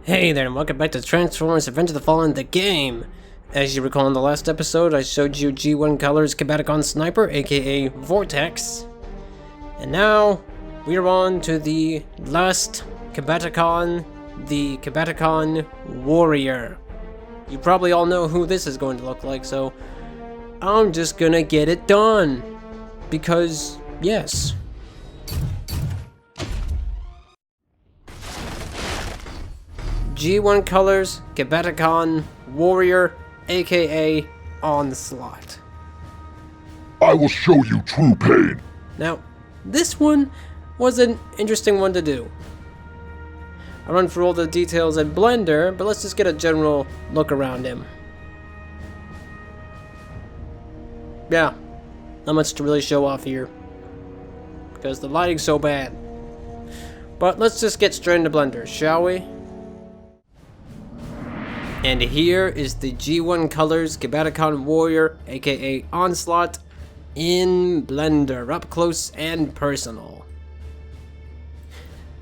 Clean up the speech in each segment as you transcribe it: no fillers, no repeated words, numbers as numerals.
Hey there, and welcome back to Transformers Revenge of the Fallen, the game! As you recall in the last episode, I showed you G1 Colors Combaticon Sniper, aka Vortex. And now, we are on to the last Combaticon, the Combaticon Warrior. You probably all know who this is going to look like, so I'm just gonna get it done. Because, yes. G1 Colors, Combaticon, Warrior, aka Onslaught. I will show you true pain. Now, this one was an interesting one to do. I run through all the details in Blender, but let's just get a general look around him. Yeah, not much to really show off here, because the lighting's so bad. But let's just get straight into Blender, shall we? And here is the G1 Colors Combaticon Warrior, aka Onslaught, in Blender, up close and personal.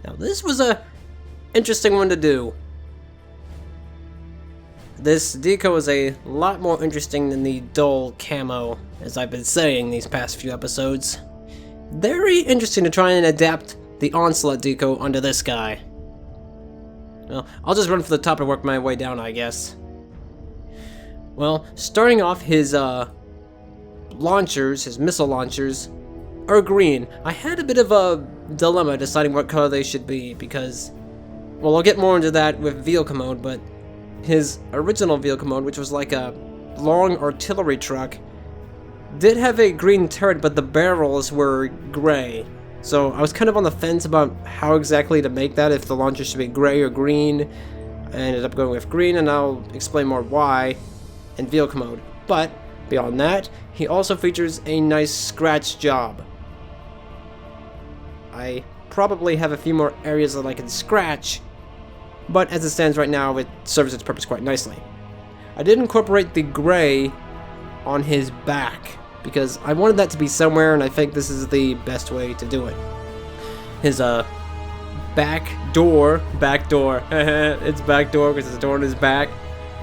Now this was a interesting one to do. This deco is a lot more interesting than the dull camo, as I've been saying these past few episodes. Very interesting to try and adapt the Onslaught deco onto this guy. Well, I'll just run for the top and work my way down, I guess. Well, starting off, his launchers, his missile launchers, are green. I had a bit of a dilemma deciding what color they should be, because, well, I'll get more into that with vehicle mode, but his original vehicle mode, which was like a long artillery truck, did have a green turret, but the barrels were gray. So I was kind of on the fence about how exactly to make that, if the launcher should be gray or green. I ended up going with green, and I'll explain more why in vehicle mode. But beyond that, he also features a nice scratch job. I probably have a few more areas that I can scratch, but as it stands right now, it serves its purpose quite nicely. I did incorporate the gray on his back, because I wanted that to be somewhere, and I think this is the best way to do it. His back door, it's back door because there's a door in his back.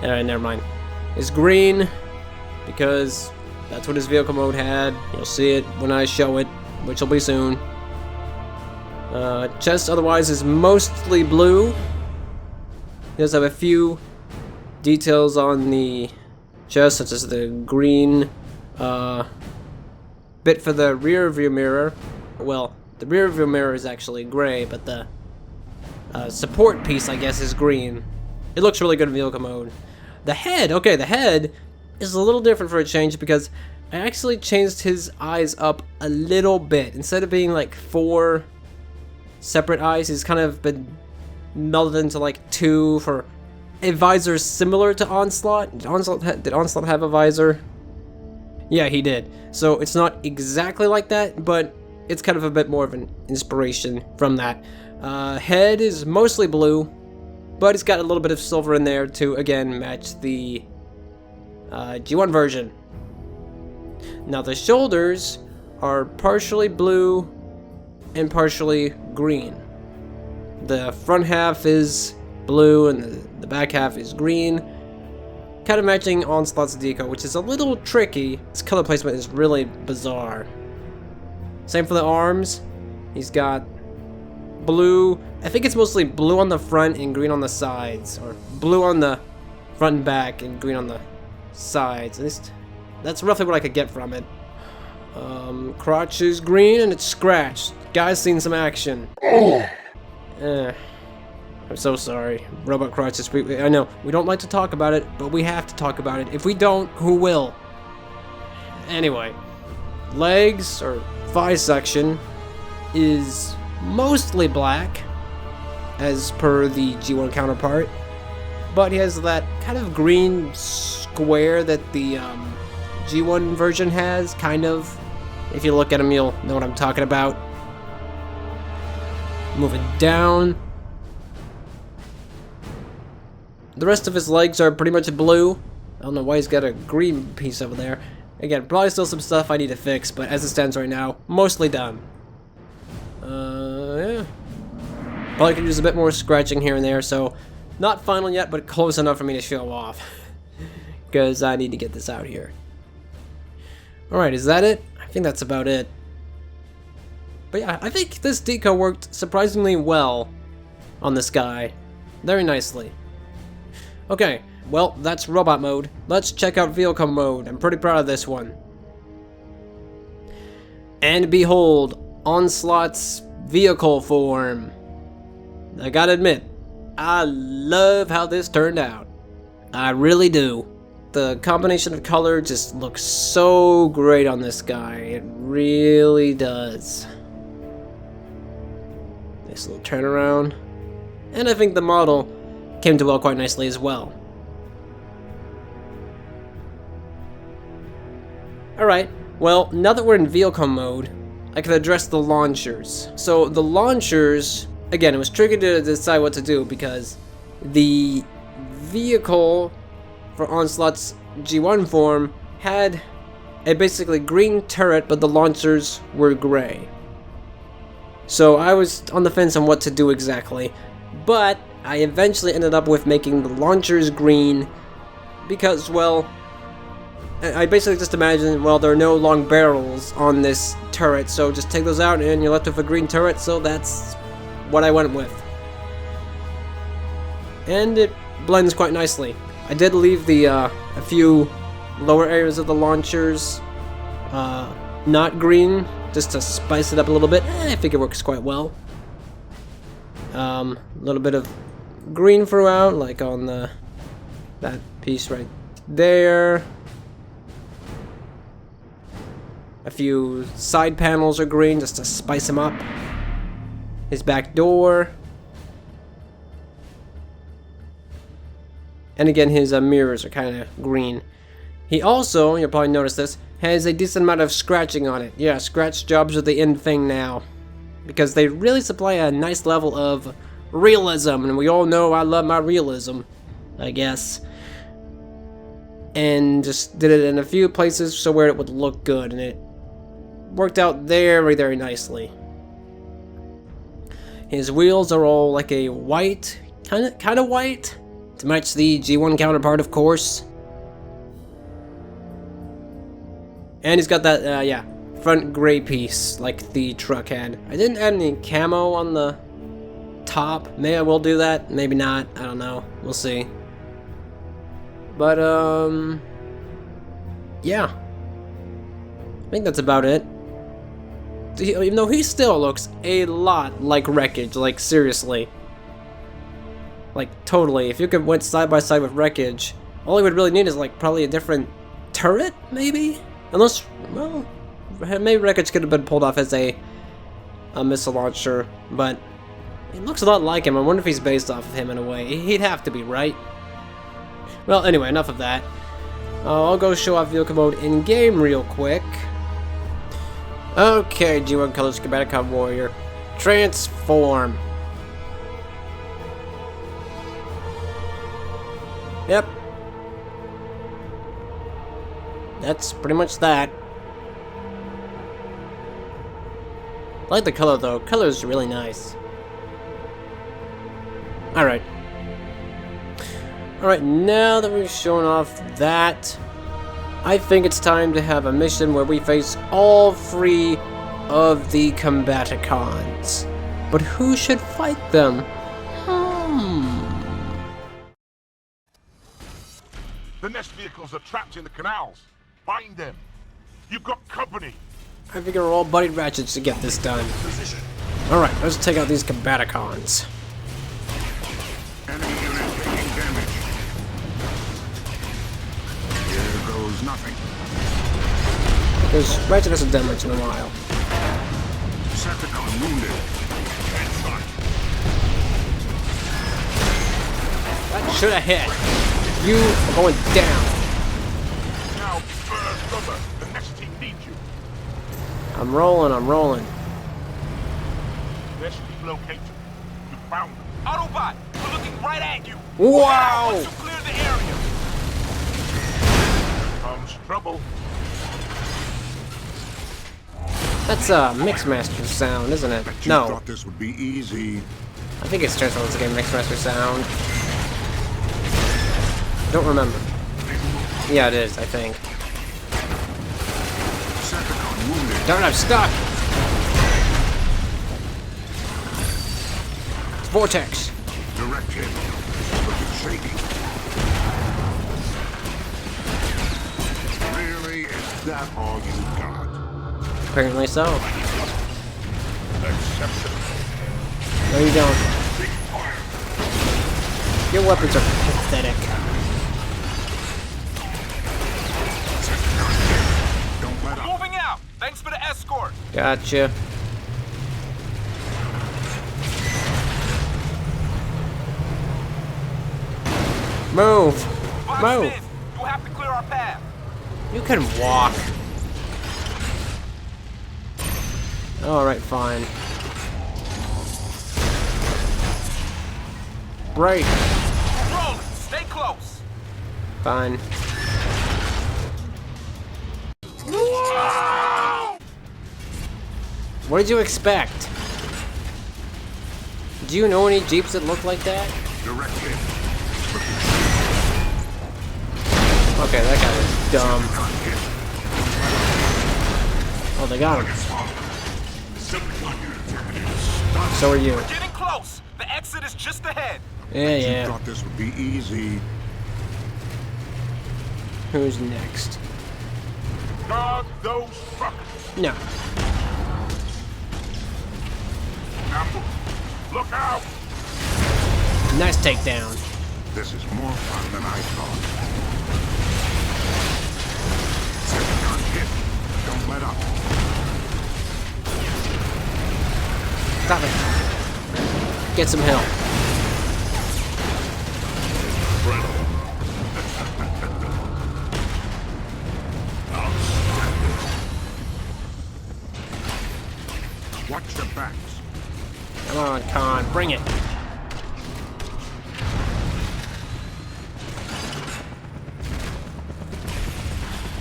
Alright, never mind. It's green because that's what his vehicle mode had. You'll see it when I show it, which will be soon. Chest otherwise is mostly blue. He does have a few details on the chest, such as the green bit for the rear view mirror. Well, the rear view mirror is actually gray, but the support piece, I guess, is green. It looks really good in vehicle mode. The head, okay, the head is a little different for a change, because I actually changed his eyes up a little bit. Instead of being like 4 separate eyes, he's kind of been melded into like 2 for a visor similar to Onslaught. Did Onslaught have a visor? Yeah, he did. So it's not exactly like that, but it's kind of a bit more of an inspiration from that. Head is mostly blue, but it's got a little bit of silver in there to, again, match the G1 version. Now the shoulders are partially blue and partially green. The front half is blue and the back half is green, kind of matching Onslaught's deco, which is a little tricky. Its color placement is really bizarre. Same for the arms. He's got blue, I think it's mostly blue on the front and green on the sides, or blue on the front and back and green on the sides. At least that's roughly what I could get from it. Crotch is green and it's scratched. Guy's seen some action. I'm so sorry. Robot crotch is... I know, we don't like to talk about it, but we have to talk about it. If we don't, who will? Anyway. Legs, or thigh section, is mostly black, as per the G1 counterpart. But he has that kind of green square that the G1 version has, kind of. If you look at him, you'll know what I'm talking about. Moving down. The rest of his legs are pretty much blue. I don't know why he's got a green piece over there. Again, probably still some stuff I need to fix, but as it stands right now, mostly done. Yeah. Probably could use a bit more scratching here and there, so Not final yet, but close enough for me to show off. Because I need to get this out here. Alright, is that it? I think that's about it. But yeah, I think this deco worked surprisingly well on this guy. Very nicely. Okay, well, that's robot mode. Let's check out vehicle mode. I'm pretty proud of this one. And behold, Onslaught's vehicle form. I gotta admit, I love how this turned out. I really do. The combination of color just looks so great on this guy. It really does. Nice little turnaround. And I think the model came to well quite nicely as well. Alright, well, now that we're in vehicle mode, I can address the launchers. So the launchers, again, it was tricky to decide what to do because the vehicle for Onslaught's G1 form had a basically green turret, but the launchers were gray. So I was on the fence on what to do exactly, but I eventually ended up with making the launchers green because, well, I basically just imagined, well, there are no long barrels on this turret, so just take those out and you're left with a green turret, so that's what I went with. And it blends quite nicely. I did leave the a few lower areas of the launchers not green, just to spice it up a little bit. I think it works quite well. A little bit of green throughout, like on that piece right there. A few side panels are green, just to spice him up. His back door. And again, his mirrors are kind of green. He also, you'll probably notice this, has a decent amount of scratching on it. Yeah, scratch jobs are the in thing now. Because they really supply a nice level of realism. And we all know I love my realism, I guess. And just did it in a few places so where it would look good. And it worked out very, very nicely. His wheels are all like a white, kind of white. To match the G1 counterpart, of course. And he's got that, yeah, front gray piece, like the truck had. I didn't add any camo on the top. Maybe I will do that, maybe not. I don't know. We'll see. But, yeah. I think that's about it. Even though he still looks a lot like Wreckage, like, seriously. Like, totally. If you could went side by side with Wreckage, all he would really need is, like, probably a different turret, maybe? Unless, well, maybe Wreckage could have been pulled off as a missile launcher, but it looks a lot like him. I wonder if he's based off of him in a way. He'd have to be, right? Well, anyway, enough of that. I'll go show off vehicle mode in-game real quick. Okay, G1 Colors Combaticon Warrior. Transform. Yep. That's pretty much that. I like the color though. Color's really nice. Alright. Alright, now that we've shown off that, I think it's time to have a mission where we face all three of the Combaticons. But who should fight them? The nest vehicles are trapped in the canals. Find them. You've got company. I figure we're all buddy ratchets to get this done. Alright, let's take out these Combaticons. Enemy unit taking damage. Here goes nothing. Because Ratchet hasn't done much in a while. Decepticon wounded. Headshot. That should have hit. You are going down. Now, first rubber. The next team needs you. I'm rolling. Nest team located. You found them. Autobot, we're looking right at you. Wow! Once you clear the area. Here comes trouble. That's a Mixmaster sound, isn't it? Bet you No, thought this would be easy. I think it's Transformers Game Mixmaster sound. Don't remember. Yeah, it is, I think. Darn, I'm stuck! It's Vortex. Direct hit. Looking shaky. Really? Is that all you got? Apparently so. Exceptional. No, you don't. Your weapons are pathetic. Don't let up. Moving out. Thanks for the escort. Gotcha. Move! Box Move! in. You'll have to clear our path. You can walk. Alright, fine. Right. Rolling. Stay close. Fine. What did you expect? Do you know any Jeeps that look like that? Direct hit. Okay, that guy was dumb. Oh, they got him. So are you. We're getting close. The exit is just ahead. Yeah, You yeah. thought this would be easy. Who's next? Guard those fuckers. No. Ambush. Look out! Nice takedown. This is more fun than I thought. Second hit. Don't let up. Stop it. Get some help. Watch your backs. Come on, Khan. Bring it.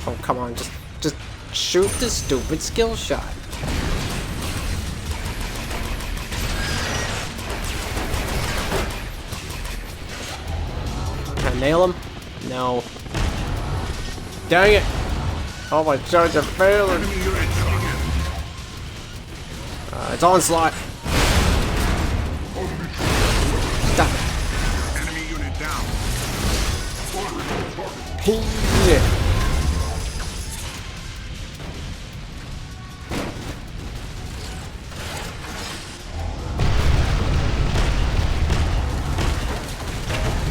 Oh, come on. Just shoot the stupid skill shot. Can I nail him? No. Dang it! Oh, my shots are failing. Enemy unit coming in. It's Onslaught. Stop it. Enemy unit down. Yeah.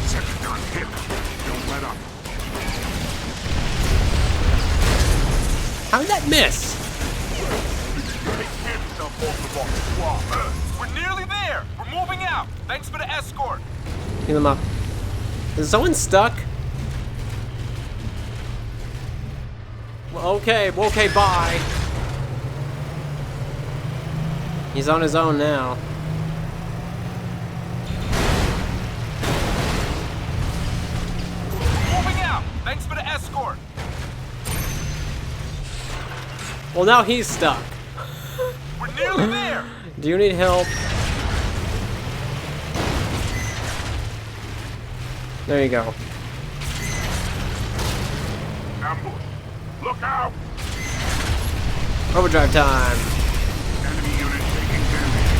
Second hit. Don't let up. How did that miss? We're nearly there. We're moving out. Thanks for the escort. Heal him up. Is someone stuck? Well, okay, bye. He's on his own now. Moving out. Thanks for the escort. Well, now he's stuck. We're nearly there. Do you need help? There you go. Ambush. Look out! Overdrive time. Enemy unit taking damage.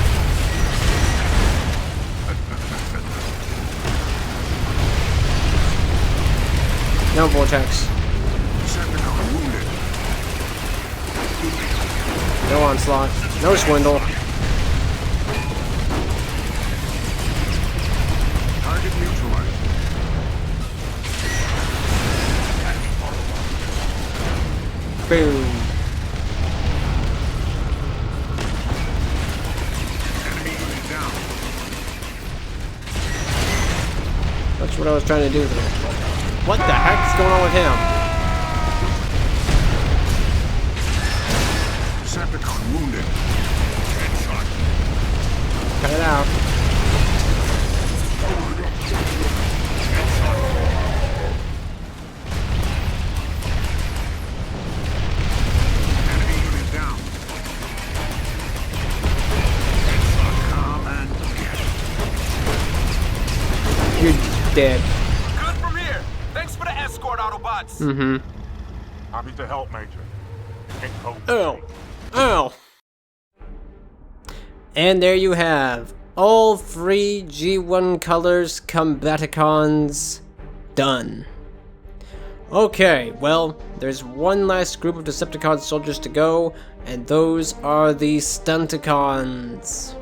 No vortex. Stunticon wounded. No onslaught. No swindle. Target neutralized. Boom. Enemy unit down. That's what I was trying to do there. What the heck is going on with him? Decepticon wounded. Headshot. Cut it out. Enemy unit down. Headshot. Come and get it. You're dead. Good from here. Autobots. Mm-hmm. Happy to help, Major. Get home. Ow. Ow. And there you have all 3 G1 colors Combaticons done. Okay, well, there's one last group of Decepticon soldiers to go, and those are the Stunticons.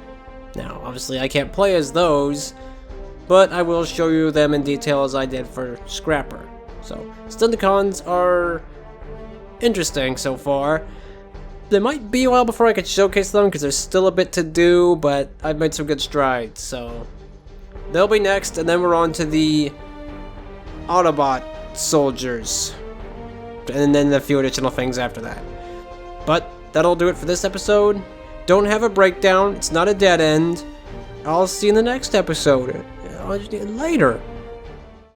Now, obviously I can't play as those, but I will show you them in detail as I did for Scrapper. So, Stunticons are interesting so far. There might be a while before I could showcase them because there's still a bit to do, but I've made some good strides, so they'll be next, and then we're on to the Autobot soldiers, and then a few additional things after that. But that'll do it for this episode. Don't have a breakdown, it's not a dead end. I'll see you in the next episode. Later.